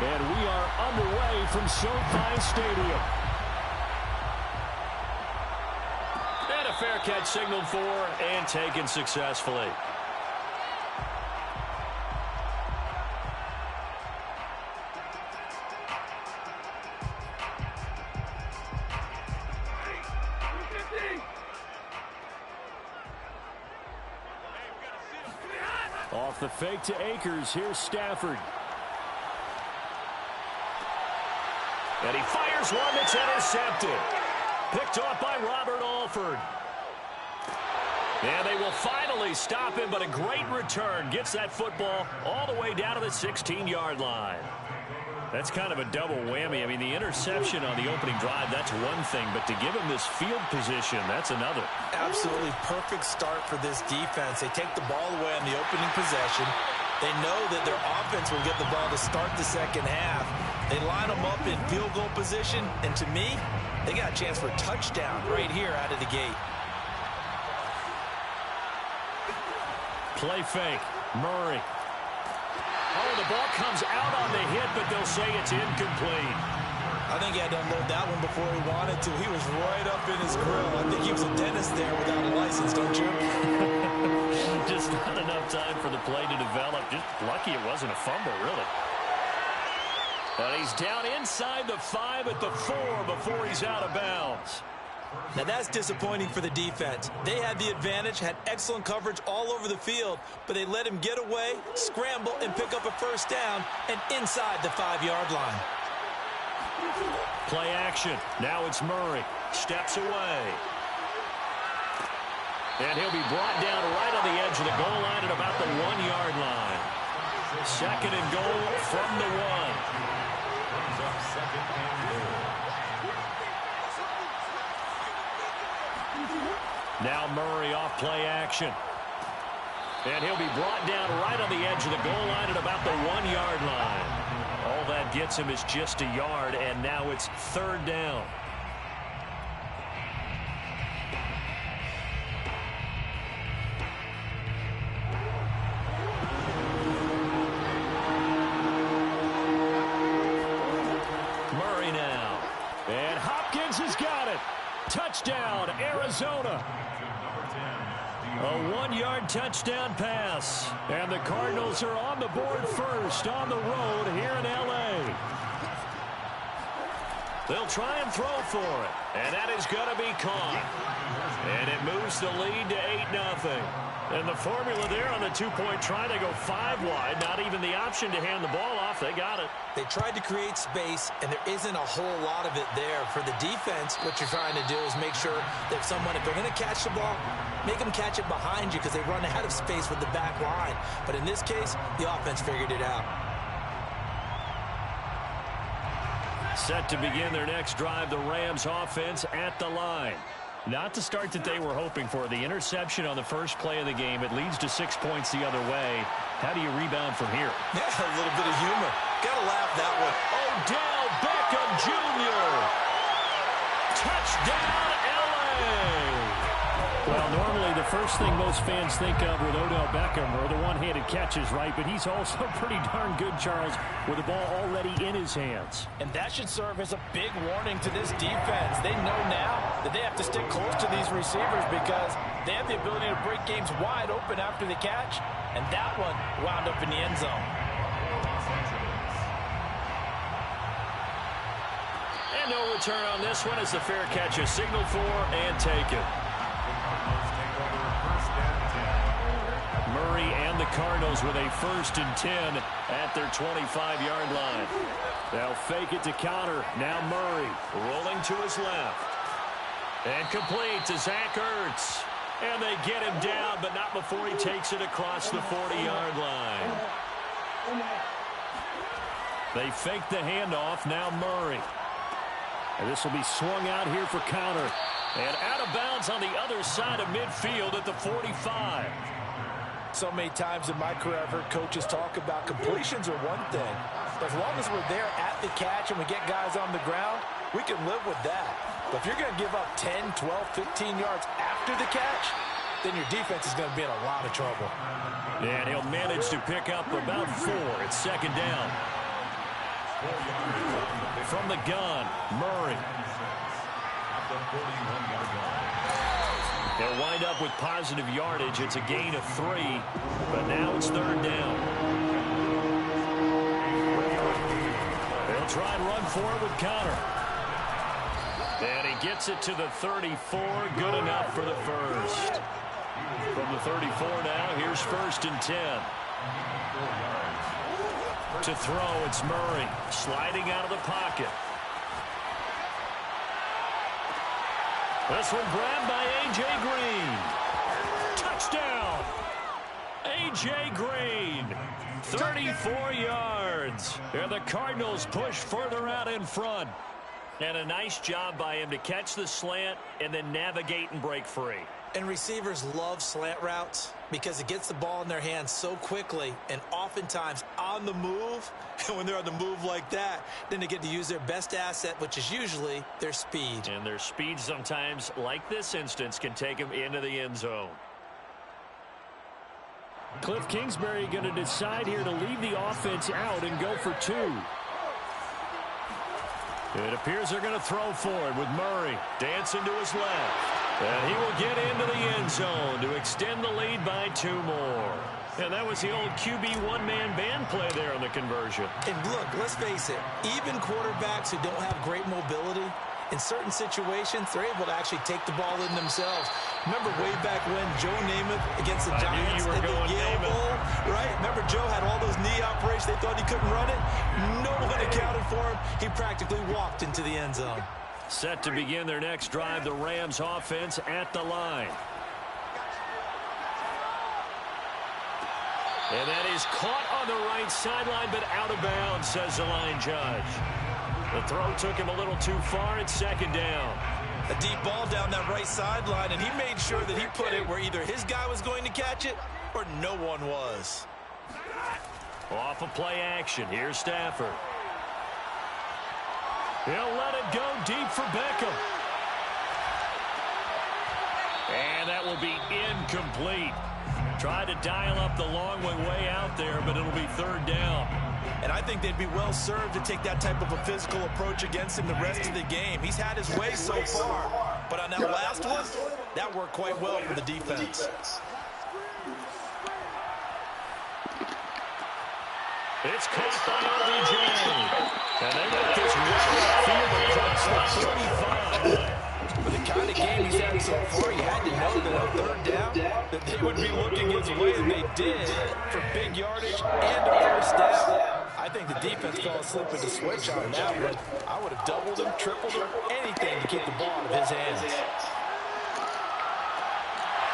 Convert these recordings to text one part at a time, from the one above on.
And we are underway from SoFi Stadium. And a fair catch signaled for and taken successfully. Off the fake to Akers. Here's Stafford. And he fires one that's intercepted. Picked off by Robert Alford. And they will finally stop him, but a great return. Gets that football all the way down to the 16-yard line. That's kind of a double whammy. I mean, the interception on the opening drive, that's one thing. But to give him this field position, that's another. Absolutely perfect start for this defense. They take the ball away on the opening possession. They know that their offense will get the ball to start the second half. They line them up in field goal position. And to me, they got a chance for a touchdown right here out of the gate. Play fake. Murray. Oh, the ball comes out on the hit, but they'll say it's incomplete. I think he had to unload that one before he wanted to. He was right up in his grill. I think he was a dentist there without a license, don't you? Just not enough time for the play to develop. Just lucky it wasn't a fumble, really. But he's down inside the 5 at the 4 before he's out of bounds. Now that's disappointing for the defense. They had the advantage, had excellent coverage all over the field, but they let him get away, scramble, and pick up a first down, and inside the 5-yard line. Play action. Now it's Murray. Steps away. And he'll be brought down right on the edge of the goal line at about the 1-yard line. Second and goal from the 1. Now Murray off play action. And he'll be brought down right on the edge of the goal line at about the 1-yard line. All that gets him is just a yard, and now it's third down. Murray now. And Hopkins has got it. Touchdown, Arizona. A 1-yard touchdown pass. And the Cardinals are on the board first on the road here in L.A. They'll try and throw for it. And that is going to be caught. And it moves the lead to 8-0. And the formula there on the 2-point try, they go 5 wide. Not even the option to hand the ball off. They got it. They tried to create space, and there isn't a whole lot of it there. For the defense, what you're trying to do is make sure that if they're going to catch the ball, make them catch it behind you because they run out of space with the back line. But in this case, the offense figured it out. Set to begin their next drive, the Rams offense at the line. Not the start that they were hoping for. The interception on the first play of the game. It leads to 6 points the other way. How do you rebound from here? Yeah, a little bit of humor. Gotta laugh that one. Odell Beckham Jr. Touchdown, L.A. Well, normally the first thing most fans think of with Odell Beckham are the one-handed catches, right? But he's also pretty darn good, Charles, with the ball already in his hands. And that should serve as a big warning to this defense. They know now that they have to stick close to these receivers because they have the ability to break games wide open after the catch. And that one wound up in the end zone. And no return on this one as the fair catch is signaled for and taken. Murray and the Cardinals with a 1st and 10 at their 25-yard line. They'll fake it to counter. Now Murray rolling to his left. And complete to Zach Ertz. And they get him down, but not before he takes it across the 40-yard line. They fake the handoff. Now Murray. And this will be swung out here for counter. And out of bounds on the other side of midfield at the 45. So many times in my career, I've heard coaches talk about completions are one thing. But as long as we're there at the catch and we get guys on the ground, we can live with that. But if you're going to give up 10, 12, 15 yards after the catch, then your defense is going to be in a lot of trouble. And he'll manage to pick up about 4 at second down. From the gun, Murray. They'll wind up with positive yardage. It's a gain of 3, but now it's third down. They'll try and run for it with Connor. And he gets it to the 34. Good enough for the first. From the 34 now, here's first and 10. To throw, it's Murray. Sliding out of the pocket. This one grabbed by A.J. Green. Touchdown! A.J. Green. 34 yards. And the Cardinals push further out in front. And a nice job by him to catch the slant and then navigate and break free. And receivers love slant routes because it gets the ball in their hands so quickly and oftentimes on the move. And when they're on the move like that, then they get to use their best asset, which is usually their speed. And their speed sometimes, like this instance, can take them into the end zone. Cliff Kingsbury going to decide here to leave the offense out and go for 2. It appears they're going to throw for it with Murray dancing to his left. And he will get into the end zone to extend the lead by 2 more. And that was the old QB one-man band play there on the conversion. And look, let's face it, even quarterbacks who don't have great mobility, in certain situations, they're able to actually take the ball in themselves. Remember way back when Joe Namath against the Giants at the Yale Bowl, right? Remember Joe had all those knee operations. They thought he couldn't run it. No one accounted for him. He practically walked into the end zone. Set to begin their next drive, the Rams offense at the line. And that is caught on the right sideline, but out of bounds, says the line judge. The throw took him a little too far. It's second down. A deep ball down that right sideline, and he made sure that he put it where either his guy was going to catch it or no one was. Off of play action. Here's Stafford. He'll let it go deep for Beckham. And that will be incomplete. Tried to dial up the long way out there, but it'll be third down. And I think they'd be well served to take that type of a physical approach against him the rest of the game. He's had his way so far, but on that last one, that worked quite well for the defense. It's caught by OBJ. And they let this well field across the 35. With the kind of game he's had so far, you had to know that on third down, that they would be looking his way, and they did, for big yardage and a first down. I think the defense fell asleep with the switch on that one. I would have doubled him, tripled him, anything to keep the ball out of his hands.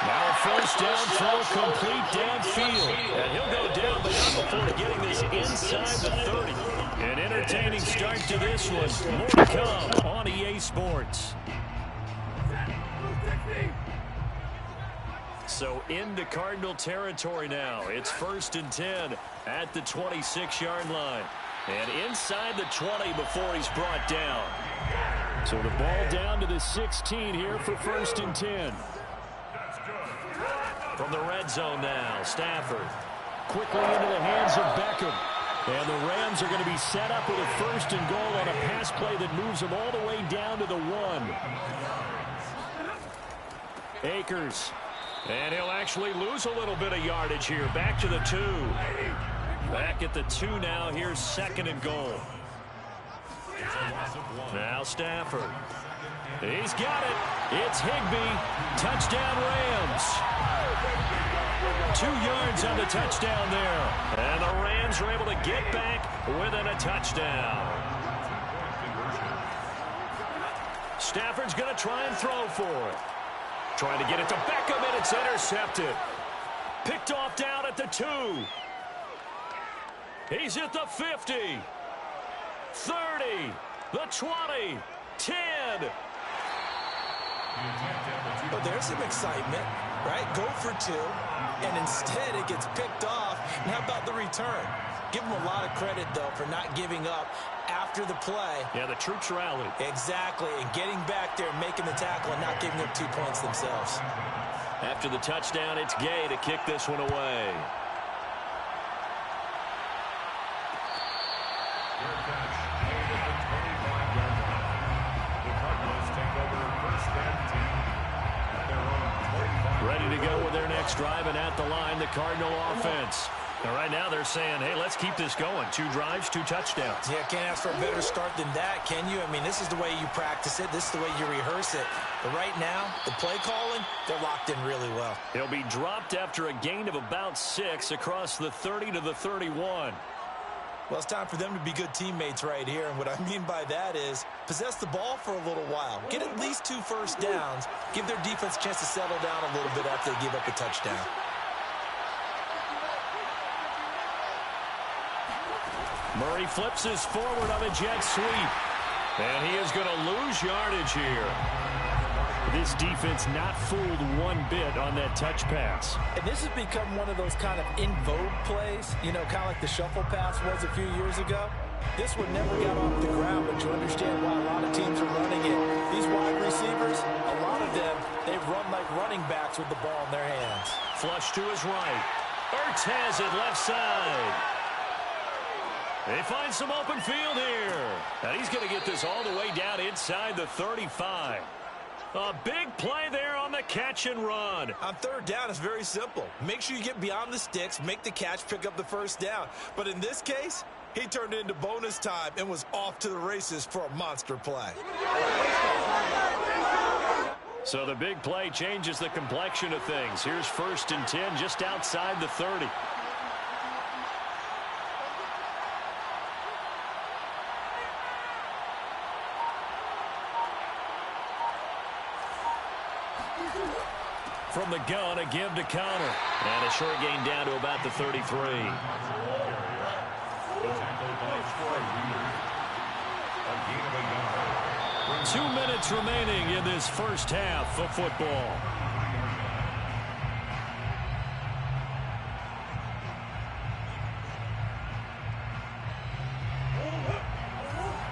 Now a first down throw complete downfield. And he'll go down, but not before getting this inside the 30. An entertaining start to this one. More to come on EA Sports. So into Cardinal territory now. It's first and 10 at the 26-yard line. And inside the 20 before he's brought down. So the ball down to the 16 here for first and 10. From the red zone now, Stafford. Quickly into the hands of Beckham. And the Rams are going to be set up with a first and goal on a pass play that moves them all the way down to the 1. Akers. And he'll actually lose a little bit of yardage here. Back to the 2. Back at the 2 now. Here's second and goal. Now Stafford. He's got it. It's Higbee. Touchdown Rams. 2 yards on the touchdown there. And the Rams are able to get back within a touchdown. Stafford's going to try and throw for it. Trying to get it to Beckham, and it's intercepted. Picked off down at the 2. He's at the 50. 30. The 20. 10. But there's some excitement, right? Go for 2, and instead it gets picked off. And how about the return? Give them a lot of credit, though, for not giving up after the play. Yeah, the troops rallied. Exactly, and getting back there and making the tackle and not giving up 2 points themselves. After the touchdown, it's Gay to kick this one away. It's driving at the line, the Cardinal offense. And right now they're saying, hey, let's keep this going. 2 drives, 2 touchdowns. Yeah, can't ask for a better start than that, can you? I mean, this is the way you practice it. This is the way you rehearse it. But right now, the play calling, they're locked in really well. He'll be dropped after a gain of about 6 across the 30 to the 31. Well, it's time for them to be good teammates right here. And what I mean by that is possess the ball for a little while. Get at least 2 first downs. Give their defense a chance to settle down a little bit after they give up a touchdown. Murray flips his forward on a jet sweep. And he is going to lose yardage here. This defense not fooled one bit on that touch pass. And this has become one of those kind of in vogue plays, you know, kind of like the shuffle pass was a few years ago. This one never got off the ground, but you understand why a lot of teams are running it. These wide receivers, a lot of them, they run like running backs with the ball in their hands. Flush to his right. Ertz has it left side. They find some open field here. And he's going to get this all the way down inside the 35. A big play there on the catch and run. On third down, it's very simple. Make sure you get beyond the sticks, make the catch, pick up the first down. But in this case, he turned it into bonus time and was off to the races for a monster play. So the big play changes the complexion of things. Here's 1st and 10 just outside the 30. From the gun, a give to counter. And a short gain down to about the 33. 2 minutes remaining in this first half of football.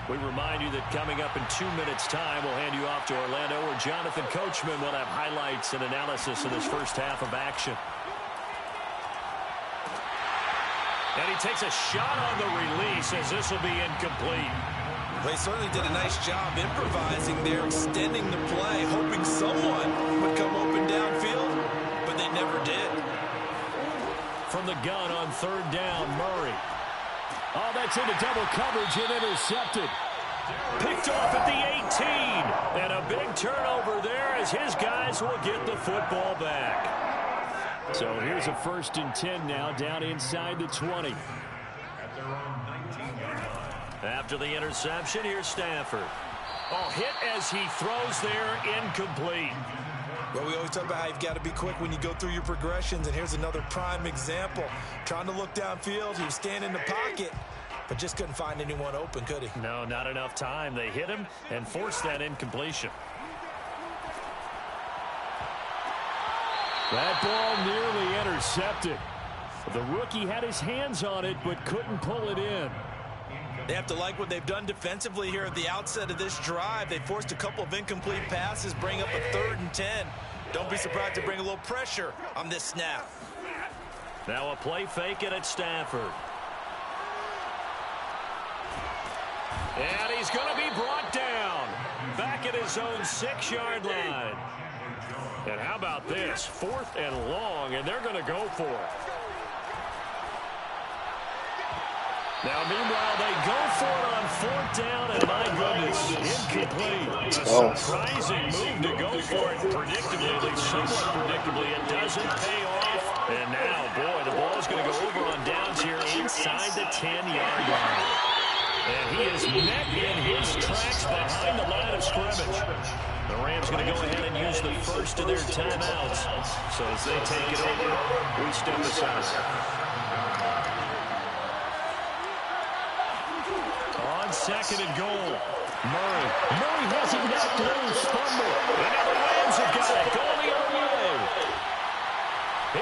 We remind you that coming up in 2 minutes' time, we'll hand you off to Orlando, where Jonathan Coachman will have highlights and analysis of this first half of action. And he takes a shot on the release as this will be incomplete. Well, he certainly did a nice job improvising there, extending the play, hoping someone would come open downfield, but they never did. From the gun on 3rd down, Murray. Oh, that's into double coverage and intercepted. Picked off at the 18. And a big turnover there as his guys will get the football back. So here's a 1st and 10 now down inside the 20. After the interception, here's Stafford. Oh, hit as he throws there, incomplete. Well, we always talk about how you've got to be quick when you go through your progressions, and here's another prime example. Trying to look downfield, he was standing in the pocket, but just couldn't find anyone open, could he? No, not enough time. They hit him and forced that incompletion. That ball nearly intercepted. The rookie had his hands on it, but couldn't pull it in. They have to like what they've done defensively here at the outset of this drive. They forced a couple of incomplete passes, bring up a 3rd and 10. Don't be surprised to bring a little pressure on this snap. Now a play fake it at Stafford. And he's going to be brought down. Back at his own 6-yard line. And how about this? 4th and long, and they're going to go for it. Now, meanwhile, they go for it on 4th down, and my goodness, incomplete. A surprising move to go for it predictably, at least somewhat predictably. It doesn't pay off. And now, boy, the ball's going to go over on downs here inside the 10-yard line. And he is met in his tracks behind the line of scrimmage. The Rams going to go ahead and use the first of their timeouts. So as they take it over, we step aside. On 2nd and goal, Murray. Murray has it knocked loose, fumble. And now the Rams have got it going the other way.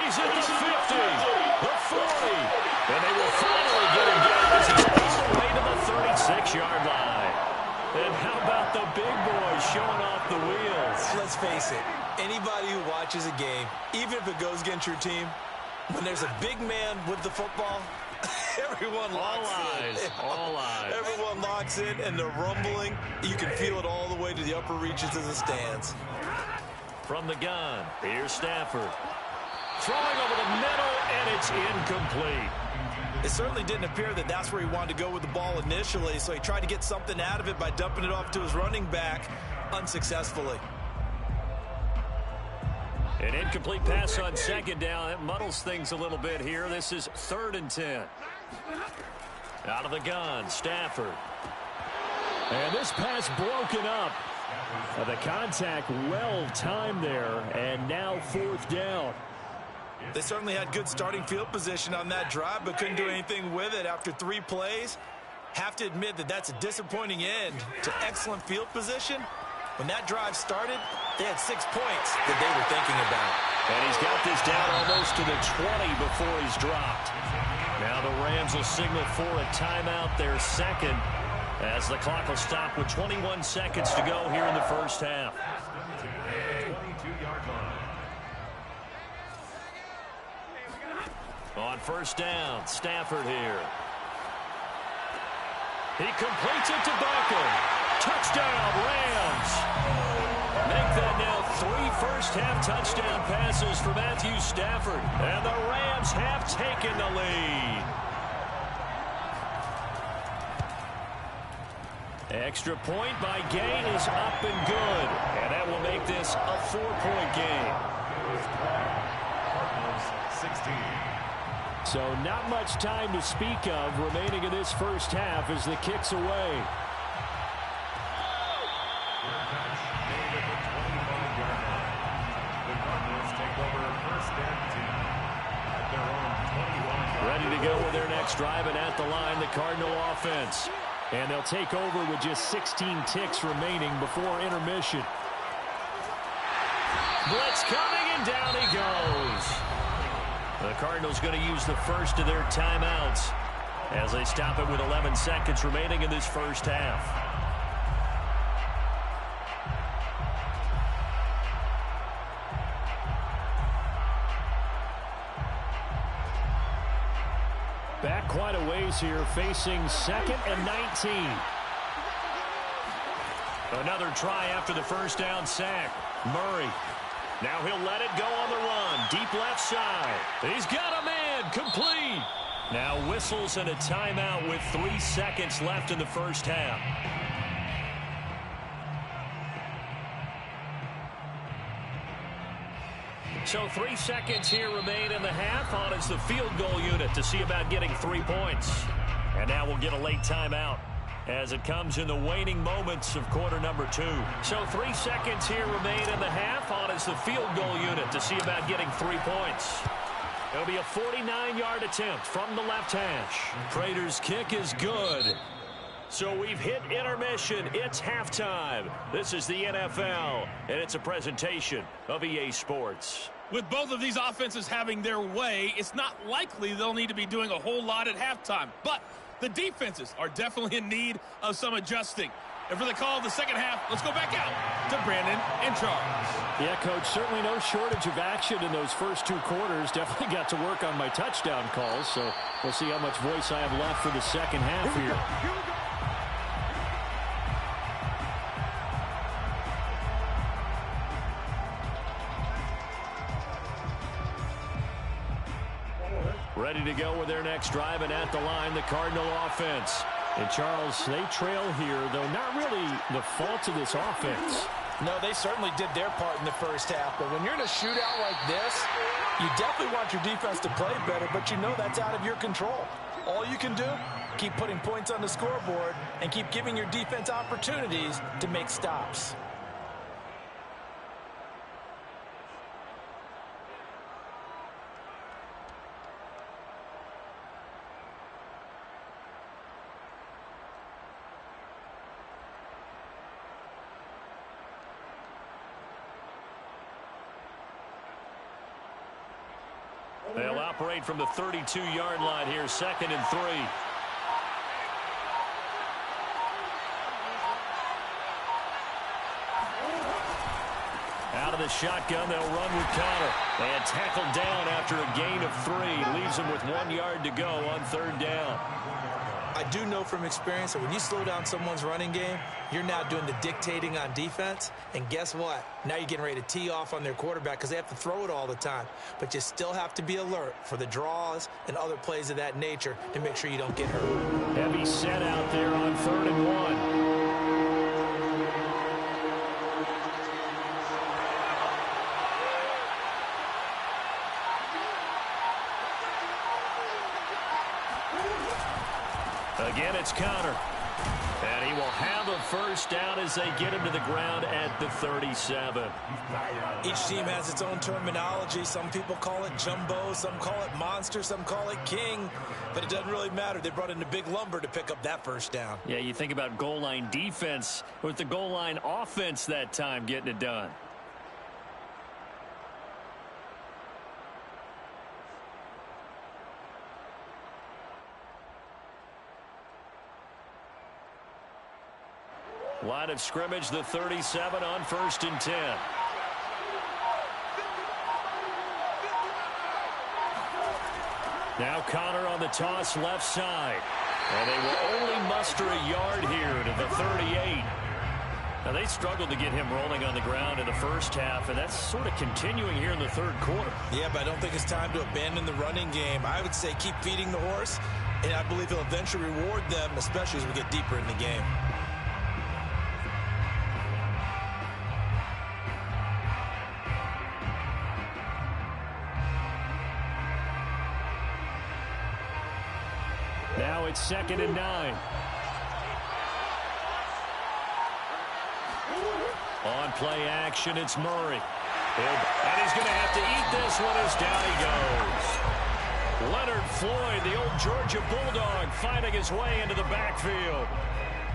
He's at the 50, the 40. And they will finally get him down as he's all the way to the 36-yard line. And how about the big boys showing off the wheels? Let's face it, anybody who watches a game, even if it goes against your team, when there's a big man with the football, everyone locks in. All eyes. Everyone locks in, and they're rumbling. You can feel it all the way to the upper reaches of the stands. From the gun, here's Stafford. throwing over the middle, and it's incomplete. It certainly didn't appear that that's where he wanted to go with the ball initially, so he tried to get something out of it by dumping it off to his running back unsuccessfully. An incomplete pass on second down. That muddles things a little bit here. This is 3rd and 10. Out of the gun, Stafford. And this pass broken up. The contact well timed there, and now 4th down. They certainly had good starting field position on that drive, but couldn't do anything with it after 3 plays. Have to admit that that's a disappointing end to excellent field position. When that drive started, they had 6 points that they were thinking about. And he's got this down almost to the 20 before he's dropped. Now the Rams will signal for a timeout, their second, as the clock will stop with 21 seconds to go here in the first half. On first down, Stafford here. He completes it to Beckham. Touchdown, Rams. Make that now 3 first-half touchdown passes for Matthew Stafford. And the Rams have taken the lead. Extra point by Gain is up and good. And that will make this a 4-point game. 16. So not much time to speak of remaining in this first half as the kick's away. Ready to go with their next drive, and at the line, the Cardinal offense. And they'll take over with just 16 ticks remaining before intermission. Blitz coming, and down he goes. The Cardinals going to use the first of their timeouts as they stop it with 11 seconds remaining in this first half. Back quite a ways here, facing 2nd and 19. Another try after the first down sack. Murray. Now he'll let it go on the run. Deep left side. He's got a man. Complete. Now whistles and a timeout with 3 seconds left in the first half. So 3 seconds here remain in the half. On is the field goal unit to see about getting 3 points. And now we'll get a late timeout as it comes in the waning moments of quarter number 2. So 3 seconds here remain in the half. On is the field goal unit to see about getting 3 points. It'll be a 49-yard attempt from the left hash. Prater's kick is good. So we've hit intermission. It's halftime. This is the NFL, and it's a presentation of EA Sports. With both of these offenses having their way, it's not likely they'll need to be doing a whole lot at halftime. But the defenses are definitely in need of some adjusting. And for the call of the second half, let's go back out to Brandon and Charles. Yeah, Coach, certainly no shortage of action in those first 2 quarters. Definitely got to work on my touchdown calls, so we'll see how much voice I have left for the second half here. Ready to go with their next drive, and at the line, the Cardinal offense. And Charles, they trail here, though not really the fault of this offense. No, they certainly did their part in the first half, but when you're in a shootout like this, you definitely want your defense to play better, but you know that's out of your control. All you can do, keep putting points on the scoreboard and keep giving your defense opportunities to make stops. They'll operate from the 32-yard line here, 2nd and 3. Out of the shotgun, they'll run with Connor. And tackled down after a gain of 3. Leaves them with 1 yard to go on 3rd down. I do know from experience that when you slow down someone's running game, you're now doing the dictating on defense. And guess what? Now you're getting ready to tee off on their quarterback because they have to throw it all the time. But you still have to be alert for the draws and other plays of that nature to make sure you don't get hurt. Heavy set out there on 3rd and 1. Again, it's Connor. And he will have a first down as they get him to the ground at the 37. Each team has its own terminology. Some people call it jumbo, some call it monster, some call it king. But it doesn't really matter. They brought in a big lumber to pick up that first down. Yeah, you think about goal line defense with the goal line offense that time getting it done. Line of scrimmage, the 37 on 1st and 10. Now Connor on the toss left side. And they will only muster a yard here to the 38. Now they struggled to get him rolling on the ground in the first half, and that's sort of continuing here in the 3rd quarter. Yeah, but I don't think it's time to abandon the running game. I would say keep feeding the horse, and I believe he'll eventually reward them, especially as we get deeper in the game. Now it's 2nd and 9. On play action, it's Murray. And he's going to have to eat this one as down he goes. Leonard Floyd, the old Georgia Bulldog, finding his way into the backfield.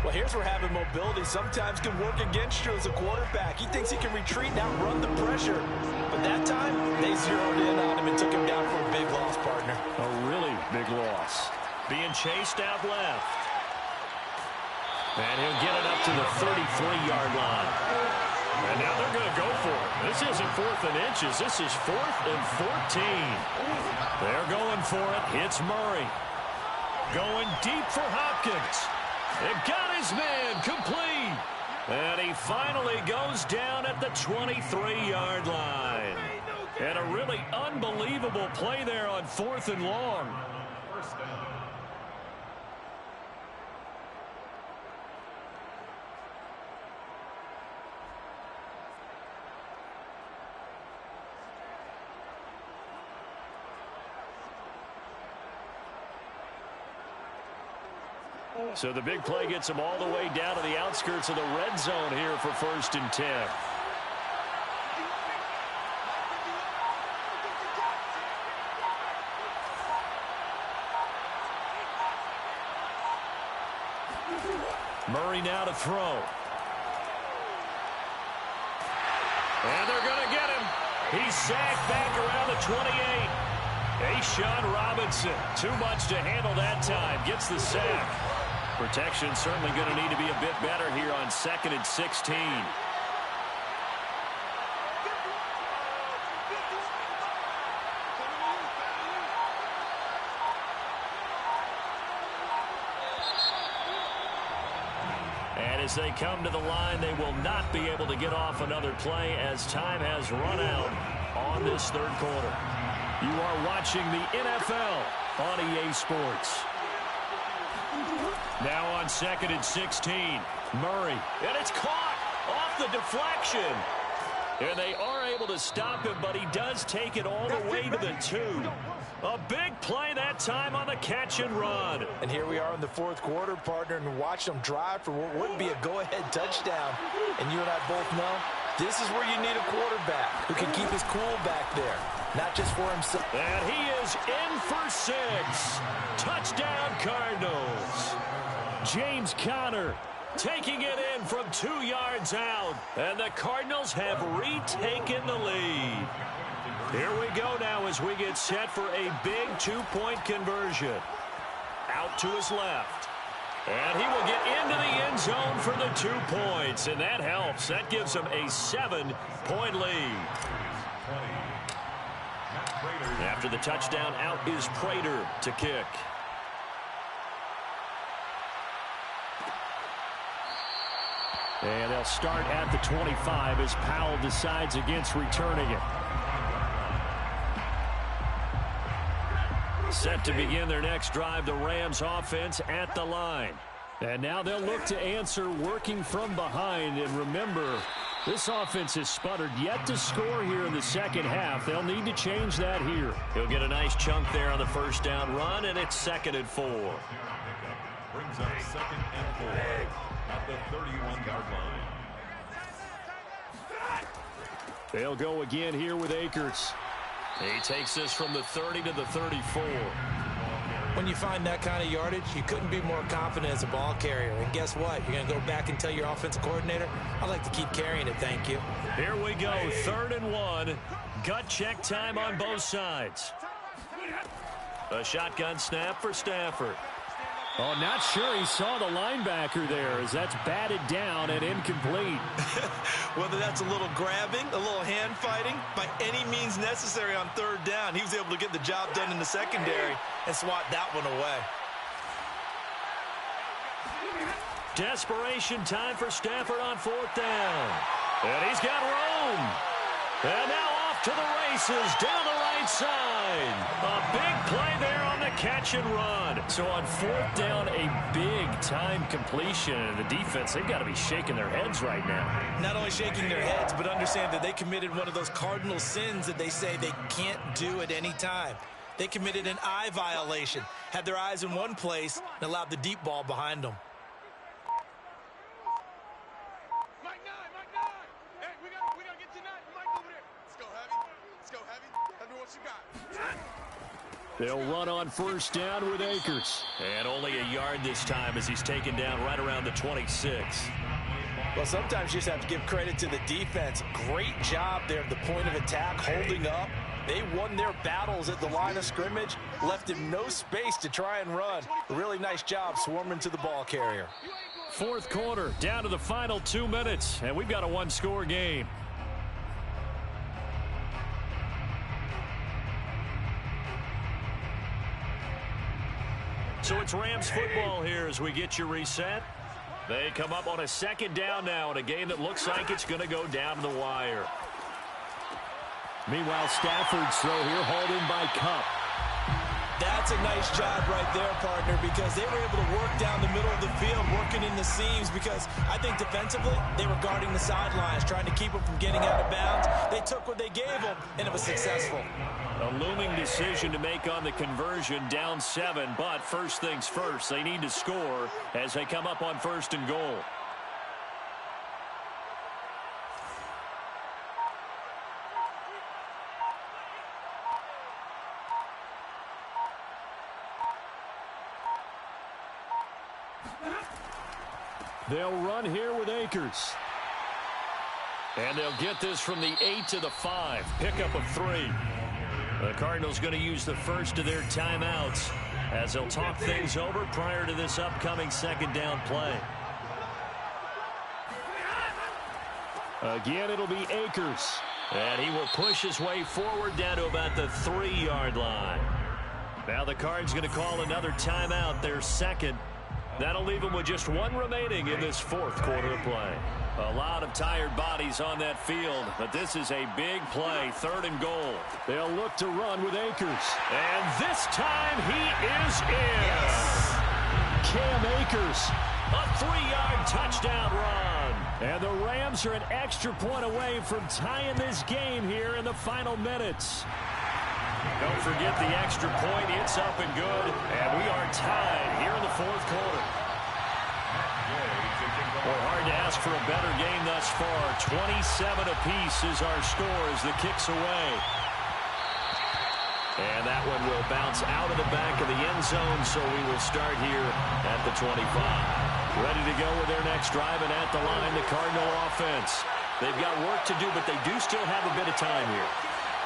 Well, here's where having mobility sometimes can work against you as a quarterback. He thinks he can retreat and outrun the pressure. But that time, they zeroed in on him and took him down for a big loss, partner. A really big loss. Being chased out left. And he'll get it up to the 33-yard line. And now they're going to go for it. This isn't 4th and inches. This is 4th and 14. They're going for it. It's Murray. Going deep for Hopkins. It got his man complete. And he finally goes down at the 23-yard line. And a really unbelievable play there on 4th and long. So the big play gets him all the way down to the outskirts of the red zone here for 1st and 10. Murray now to throw. And they're going to get him. He's sacked back around the 28. A'Shawn Robinson, too much to handle that time, gets the sack. Protection certainly going to need to be a bit better here on 2nd and 16. And as they come to the line, they will not be able to get off another play as time has run out on this 3rd quarter. You are watching the NFL on EA Sports. Now on 2nd and 16, Murray. And it's caught off the deflection. And they are able to stop him, but he does take it all the way to the 2. A big play that time on the catch and run. And here we are in the 4th quarter, partner, and watch them drive for what would be a go-ahead touchdown. And you and I both know this is where you need a quarterback who can keep his cool back there, not just for himself. And he is in for 6. Touchdown, Cardinals. James Conner taking it in from 2 yards out. And the Cardinals have retaken the lead. Here we go now as we get set for a big 2-point conversion. Out to his left. And he will get into the end zone for the 2 points. And that helps. That gives him a 7-point lead. After the touchdown, out is Prater to kick. And they'll start at the 25 as Powell decides against returning it. Set to begin their next drive, the Rams offense at the line. And now they'll look to answer working from behind. And remember, this offense has sputtered yet to score here in the second half. They'll need to change that here. He'll get a nice chunk there on the first down run, and it's 2nd and 4. Brings up 2nd and 4 at the 31-yard line. They'll go again here with Akers. He takes this from the 30 to the 34. When you find that kind of yardage, you couldn't be more confident as a ball carrier. And guess what? You're going to go back and tell your offensive coordinator, I'd like to keep carrying it, thank you. Here we go, 3rd and 1. Gut check time on both sides. A shotgun snap for Stafford. Oh, not sure he saw the linebacker there as that's batted down and incomplete. Whether that's a little grabbing, a little hand fighting, by any means necessary on 3rd down, he was able to get the job done in the secondary and swat that one away. Desperation time for Stafford on 4th down. And he's got room. And now off to the races down the right side. A big play there on the catch and run. So on 4th down, a big-time completion. And the defense, they've got to be shaking their heads right now. Not only shaking their heads, but understand that they committed one of those cardinal sins that they say they can't do at any time. They committed an eye violation, had their eyes in one place, and allowed the deep ball behind them. They'll run on 1st down with Akers. And only a yard this time as he's taken down right around the 26. Well, sometimes you just have to give credit to the defense. Great job there at the point of attack, holding up. They won their battles at the line of scrimmage, left him no space to try and run. A really nice job swarming to the ball carrier. 4th quarter, down to the final 2 minutes, and we've got a 1-score game. So it's Rams football here as we get you reset. They come up on a 2nd down now in a game that looks like it's going to go down to the wire. Meanwhile, Stafford's throw here hauled in by Kupp. That's a nice job right there, partner, because they were able to work down the middle of the field, working in the seams, because I think defensively they were guarding the sidelines, trying to keep them from getting out of bounds. They took what they gave them, and it was successful. A looming decision to make on the conversion, down 7, but first things first, they need to score as they come up on 1st and goal. They'll run here with Akers. And they'll get this from the 8 to the 5. Pickup of 3. The Cardinals going to use the first of their timeouts as they'll talk things over prior to this upcoming 2nd down play. Again, it'll be Akers. And he will push his way forward down to about the 3-yard line. Now the Cards going to call another timeout, their 2nd. That'll leave them with just 1 remaining in this 4th quarter of play. A lot of tired bodies on that field, but this is a big play, 3rd and goal. They'll look to run with Akers. And this time he is in. Yes. Cam Akers, a 3-yard touchdown run. And the Rams are an extra point away from tying this game here in the final minutes. Don't forget the extra point. It's up and good. And we are tied here in the 4th quarter. Well, hard to ask for a better game thus far. 27 apiece is our score as the kick's away. And that one will bounce out of the back of the end zone, so we will start here at the 25. Ready to go with their next drive, and at the line, the Cardinal offense. They've got work to do, but they do still have a bit of time here.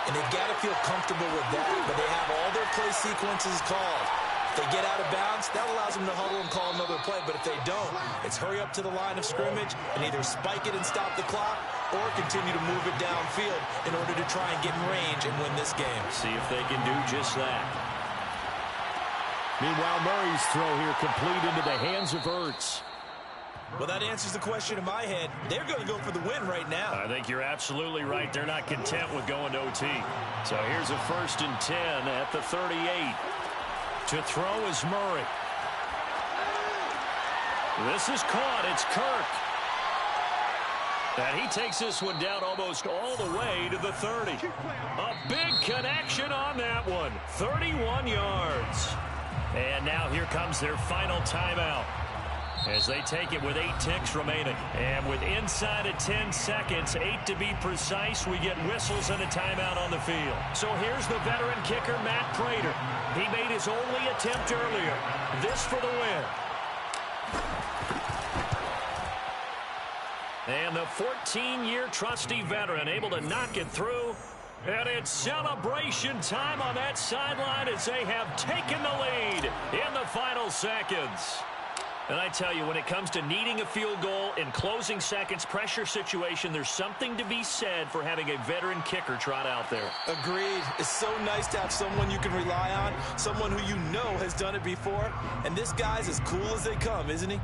And they've got to feel comfortable with that, but they have all their play sequences called. If they get out of bounds, that allows them to huddle and call another play. But if they don't, it's hurry up to the line of scrimmage and either spike it and stop the clock or continue to move it downfield in order to try and get in range and win this game. See if they can do just that. Meanwhile, Murray's throw here complete into the hands of Ertz. Well, that answers the question in my head. They're going to go for the win right now. I think you're absolutely right. They're not content with going to OT. So here's a 1st and 10 at the 38. To throw is Murray. This is caught. It's Kirk. And he takes this one down almost all the way to the 30. A big connection on that one. 31 yards. And now here comes their final timeout, as they take it with 8 ticks remaining. And with inside of 10 seconds, 8 to be precise, we get whistles and a timeout on the field. So here's the veteran kicker, Matt Prater. He made his only attempt earlier. This for the win. And the 14-year trusty veteran able to knock it through. And it's celebration time on that sideline as they have taken the lead in the final seconds. And I tell you, when it comes to needing a field goal in closing seconds, pressure situation, there's something to be said for having a veteran kicker trot out there. Agreed. It's so nice to have someone you can rely on, someone who you know has done it before. And this guy's as cool as they come, isn't he?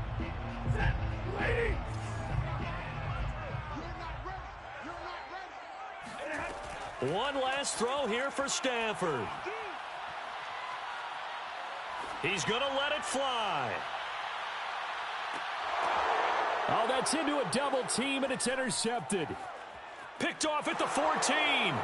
One last throw here for Stanford. He's going to let it fly. Oh, that's into a double team, and it's intercepted. Picked off at the 14.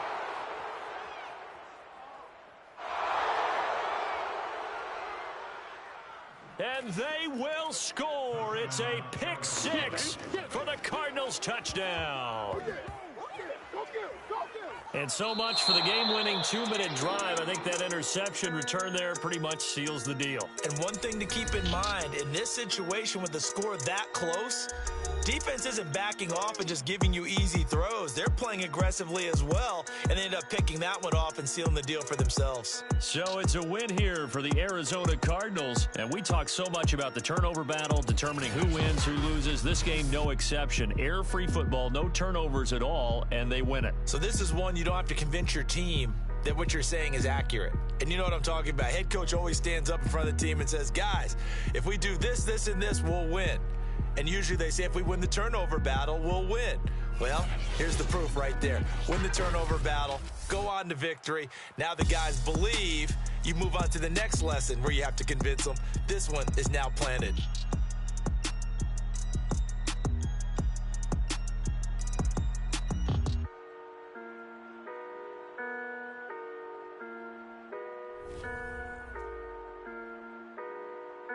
And they will score. It's a pick 6 for the Cardinals touchdown. And so much for the game-winning 2-minute drive. I think that interception return there pretty much seals the deal. And one thing to keep in mind, in this situation with the score that close, defense isn't backing off and just giving you easy throws. They're playing aggressively as well, and they end up picking that one off and sealing the deal for themselves. So it's a win here for the Arizona Cardinals. And we talk so much about the turnover battle, determining who wins, who loses. This game, no exception. Error-free football, no turnovers at all, and they win it. So this is one you don't have to convince your team that what you're saying is accurate. And you know what I'm talking about. Head coach always stands up in front of the team and says, guys, if we do this, this, and this, we'll win. And usually they say if we win the turnover battle, we'll win. Well, here's the proof right there. Win the turnover battle, go on to victory. Now the guys believe. You move on to the next lesson where you have to convince them. This one is now planted.